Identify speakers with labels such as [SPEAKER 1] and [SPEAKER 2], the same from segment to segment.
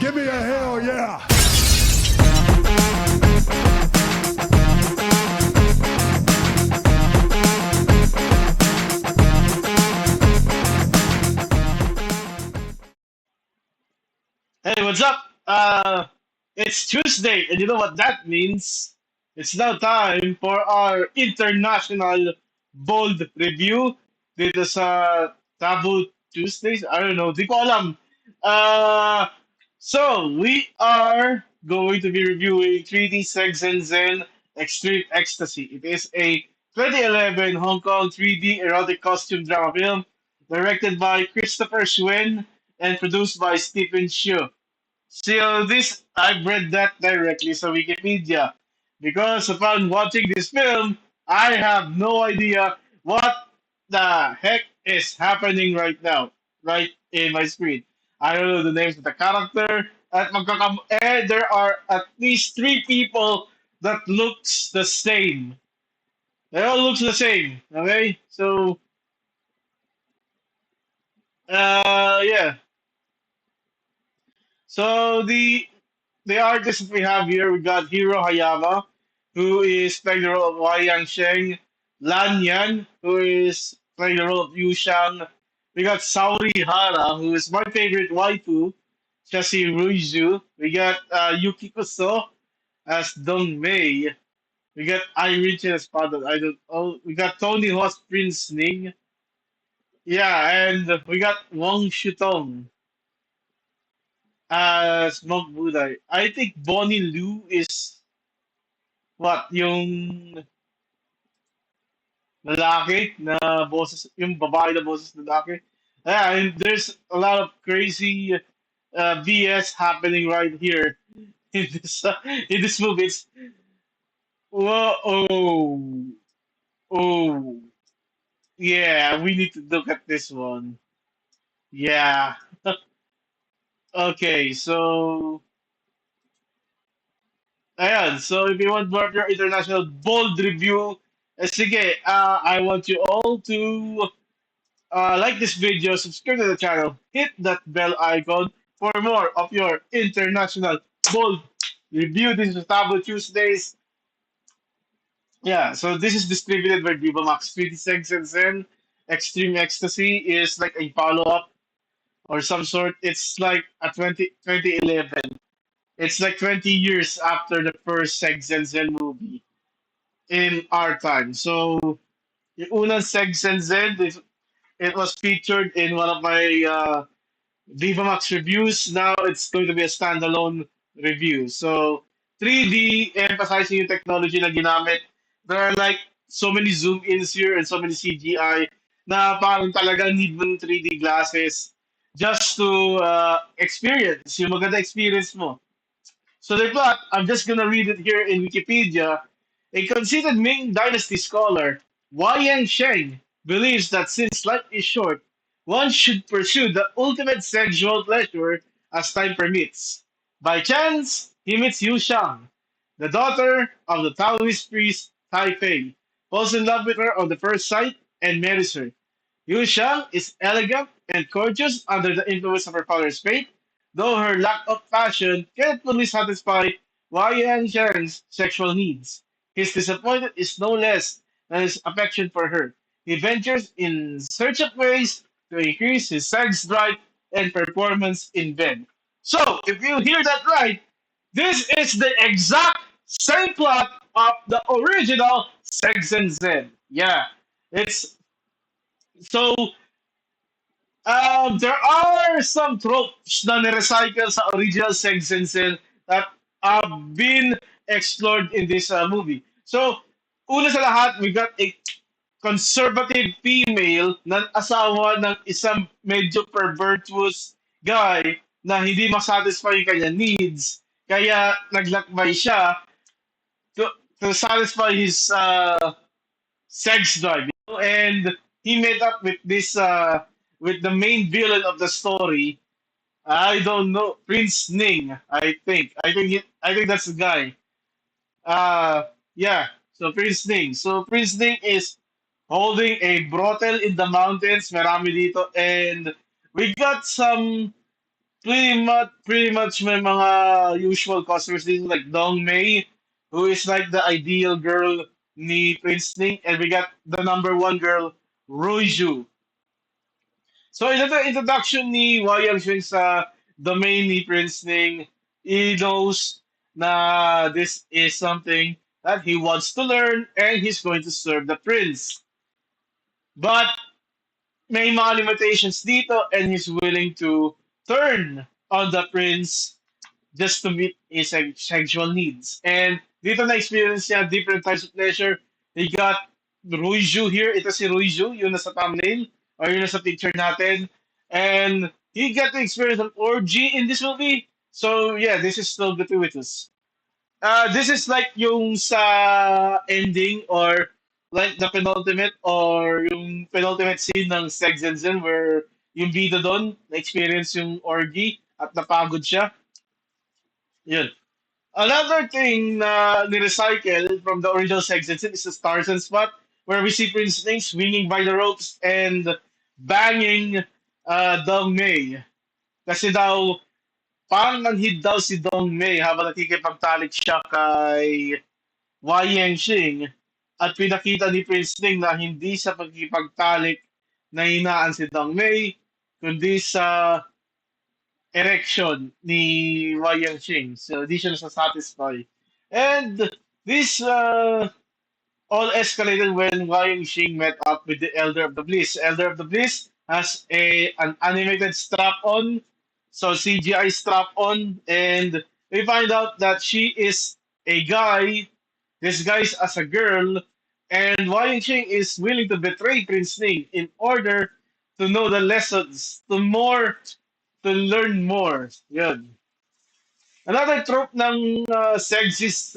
[SPEAKER 1] Give me a hell yeah.
[SPEAKER 2] Hey, what's up? It's Tuesday, and you know what that means? It's now time for our international bold review dito sa Taboo Tuesdays. I don't know, di ko alam. Uh, so, we are going to be reviewing 3D Sex and Zen Extreme Ecstasy. It is a 2011 Hong Kong 3D erotic costume drama film directed by Christopher Schwen and produced by Stephen Shu. So this I've read that directly sa Wikipedia because upon watching this film, I have no idea what the heck is happening right now, right in my screen. I don't know the names of the character. There are at least three people that looks the same. They all looks the same. Okay, so yeah. So the artists we have here, we got Hiro Hayama, who is playing the role of Wei Yang Sheng, Lan Yan, who is playing the role of Yu Shang. We got Saori Hara, who is my favorite waifu, Shashi Ruizu. We got Yukiko So as Dong Mei. We got Irene as Father. I don't. Oh, we got Tony Ho's Prince Ning. Yeah, and we got Wang Shutong as Monk Buddha. I think Bonnie Liu is what yung lalaki na boses, yung babae na boses lalaki. Yeah, and there's a lot of crazy BS happening right here in this movie. It's whoa, oh, yeah. We need to look at this one. Yeah. Okay, so ayan. So if you want more of your international bold review, sige, I want you all to like this video, subscribe to the channel, hit that bell icon for more of your international bold review. This is Tabo Tuesdays. Yeah, so this is distributed by Viva Max 56 and Zen. Extreme Ecstasy is like a follow up or some sort. It's like a 2011. It's like 20 years after the first Sex and Zen movie in our time. So, yung unang Sex and Zen, it was featured in one of my Viva Max reviews. Now it's going to be a standalone review. So 3D, emphasizing yung technology na ginamit. There are like so many zoom ins here and so many CGI na parang talagang need mo ng 3D glasses just to experience yung maganda experience mo. So the plot, I'm just gonna read it here in Wikipedia. A considered Ming Dynasty scholar, Wang Sheng, believes that since life is short, one should pursue the ultimate sexual pleasure as time permits. By chance, he meets Yu Shang, the daughter of the Taoist priest Tai Fei, falls in love with her on the first sight and marries her. Yu Shang is elegant and courteous under the influence of her father's faith, though her lack of passion cannot fully satisfy Wei Yanshang's sexual needs. His disappointment is no less than his affection for her. He ventures in search of ways to increase his sex drive and performance in bed. So, if you hear that right, this is the exact same plot of the original Sex and Zen. Yeah, it's so there are some tropes na nirecycle sa original Sex and Zen that have been explored in this movie. So, una sa lahat, we got a conservative female na asawa ng isang medyo pervertuous guy na hindi masatisfy yung kanya needs. Kaya naglakbay siya to, to satisfy his sex drive. You know? And he met up with this with the main villain of the story. I don't know, Prince Ning. I think that's the guy. Yeah. So Prince Ning. So Prince Ning is holding a brothel in the mountains. Marami dito, and we got some pretty much may mga usual customers din like Dong Mei, who is like the ideal girl ni Prince Ning, and we got the number one girl, Ruiju. So in the introduction ni Wayang Xing sa domain ni Prince Ning, he knows na this is something that he wants to learn and he's going to serve the prince. But may mga limitations dito and he's willing to turn on the prince just to meet his sexual needs. And dito na-experience niya different types of pleasure. He got Ruiju here. Ito si Ruiju, yun nasa thumbnail or yun nasa picture natin. And he got to experience an orgy in this movie. So yeah, this is still gratuitous. This is like yung sa ending or like the penultimate or yung penultimate scene ng Sex and Zen where yung bida doon na-experience yung orgy at napagod siya. Yun. Another thing na ni-recycle from the original Sex and Zen is the Stars and Spot where we see Prince Ning swinging by the ropes and banging Dong Mei. Kasi daw, parang nanhid daw si Dong Mei habang nakikipagtalik siya kay Wang Xing at pinakita ni Prince Ning na hindi sa pagkipagtalik na hinaan si Dong Mei, kundi sa erection ni Wang Xing. So, di siya nasa-satisfy. And this all escalated when Wang Xing met up with the Elder of the Bliss. Elder of the Bliss has an animated strap-on, so CGI strap-on, and we find out that she is a guy disguised as a girl, and Wang Xing is willing to betray Prince Ning in order to know the lessons, to learn more. Yun. Another trope ng Segs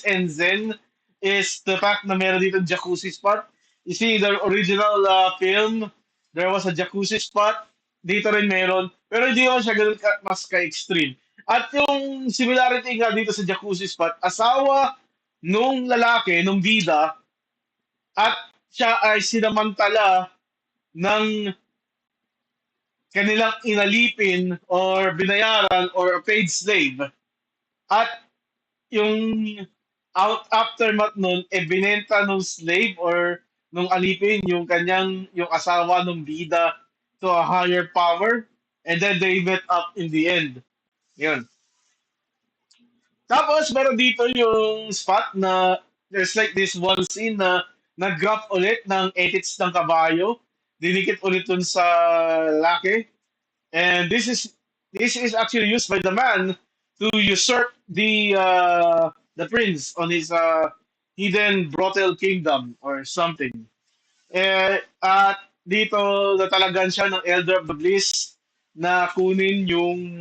[SPEAKER 2] and Zen is the fact na meron dito jacuzzi spot. You see, the original film, there was a jacuzzi spot. Dito rin meron. Pero hindi naman siya ganun mas ka-extreme. At yung similarity nga dito sa jacuzzi spot, asawa nung lalaki, nung bida, at siya ay sinamantala ng kanilang inalipin or binayaran or a paid slave. At yung aftermath nun, binenta nung slave or nung alipin yung asawa nung bida to a higher power and then they met up in the end. Yun. Tapos meron dito yung spot na there's like this one scene na nag-grab ulit ng edits ng kabayo. Dinikit ulit dun sa laki. And this is actually used by the man to usurp the prince on his hidden brothel kingdom or something. At dito natalagan siya ng Elder of the Bliss na kunin yung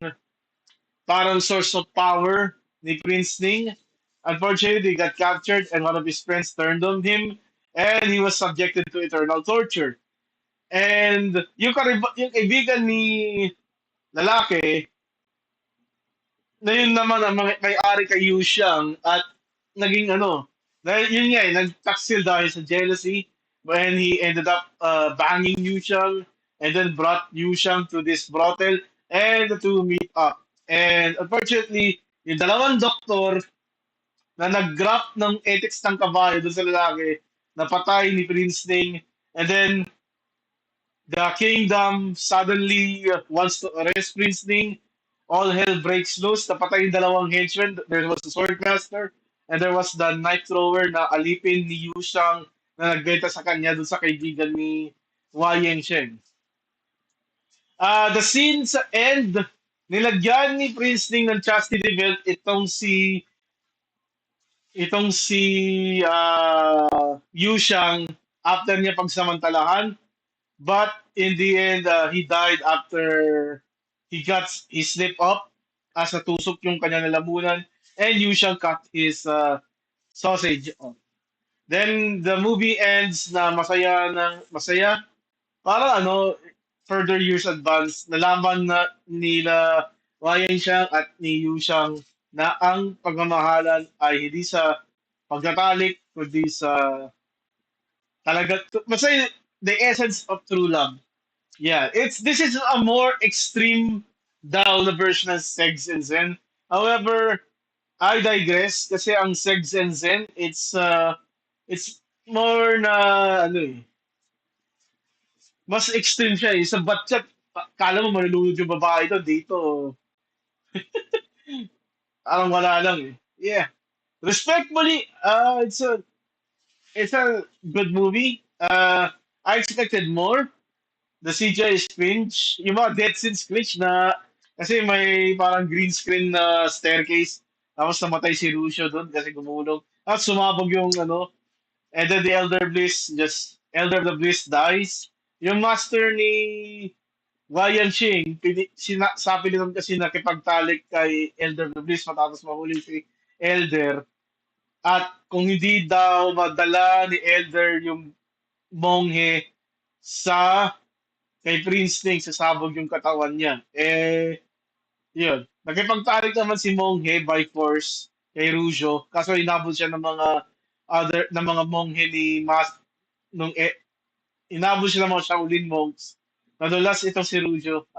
[SPEAKER 2] parang source of power ni Prince Ning. Unfortunately, he got captured and one of his friends turned on him and he was subjected to eternal torture. And yung kaibigan ni lalaki, na yun naman ang may-ari kay Yu Xiang at naging ano, dahil yun nga nagtaksil dahil sa jealousy when he ended up banging Yu Xiang and then brought Yu Xiang to this brothel and the two meet up. And unfortunately, yung dalawang doktor na nag-graft ng ethics ng kabayo doon sa lalaki, napatay ni Prince Ning, and then the kingdom suddenly wants to arrest Prince Ning. All hell breaks loose. Napatay yung dalawang henchmen. There was the swordmaster and there was the knife thrower na alipin ni Yu Shang na nagbenta sa kanya dun sa kaibigan ni Hua Yengsheng. The scene sa end, nilagyan ni Prince Ning ng chastity belt itong si Yu Shang after niya pagsamantalahan. But in the end, he died after he slipped up as natusok yung kanya nalamunan and Yu Shang cut his sausage off. Then the movie ends na masaya. Para ano, further years advance, nalaman na nila Wayang Xiang at ni Yu Shang na ang pagmamahalan ay hindi sa pagtatalik, kundi sa talaga, masaya the essence of true love Yeah, it's this is a more extreme down na version ng Segs and Zen. However, I digress kasi ang Segs and Zen, it's more na ano eh, mas extreme siya eh. Sa batchat, kala mo malulunod yung babae doon dito. Parang wala lang eh. Yeah. Respectfully, it's a good movie. I expected more. The CGI is cringe. Yung mga death scenes cringe na kasi may parang green screen na staircase. Tapos namatay si Lucio doon kasi gumulong. Tapos sumabog yung ano. And then the Elder of the Bliss dies. Yung master ni Ryan Ching, sabi nila kasi nakipagtalik kay Elder of the Bliss matapos mahuli si Elder. At kung hindi daw madala ni Elder yung monghe sa kay Prince Ning, sasabog yung katawan niya. Yun. Nakipagtarik naman si Monghe by force kay Rujo. Kaso inabot siya ng mga monghe ni nung inabot siya ng mga Shaolin monks. Nadulas itong si Rujo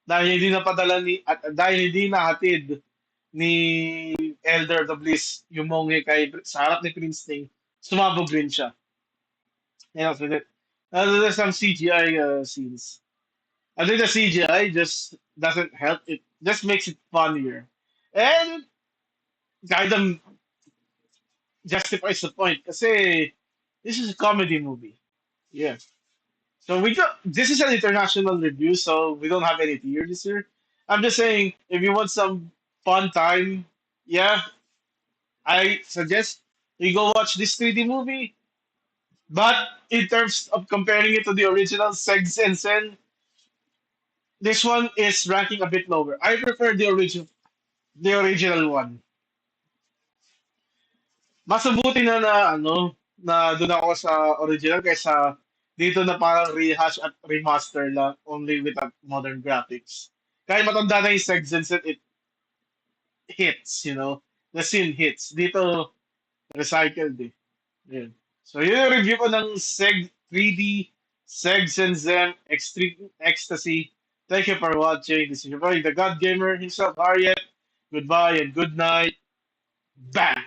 [SPEAKER 2] dahil hindi napadala dahil hindi nahatid ni Elder of the Bliss yung monghe sa harap ni Prince Ning, sumabog rin siya. Yan ang sulit. There's some CGI scenes. I think the CGI just doesn't help. It just makes it funnier, and kind of justifies the point. Kasi this is a comedy movie. Yeah. So we got this is an international review, so we don't have any tier this year. I'm just saying, if you want some fun time, yeah, I suggest you go watch this 3D movie. But in terms of comparing it to the original Segs and Sen, this one is ranking a bit lower. I prefer the original one. Mas mabuti na ano na doon ako sa original kaysa dito na parang rehash at remaster lang only with a modern graphics. Kahit matanda na yung Segs and Set, it hits, you know. The scene hits. Dito, recycled eh. Yun. So yun yung review ko ng 3D Segs and Zen Extreme Ecstasy. Thank you for watching. This is your buddy, the God Gamer himself, Harriet. Goodbye and good night. Bam!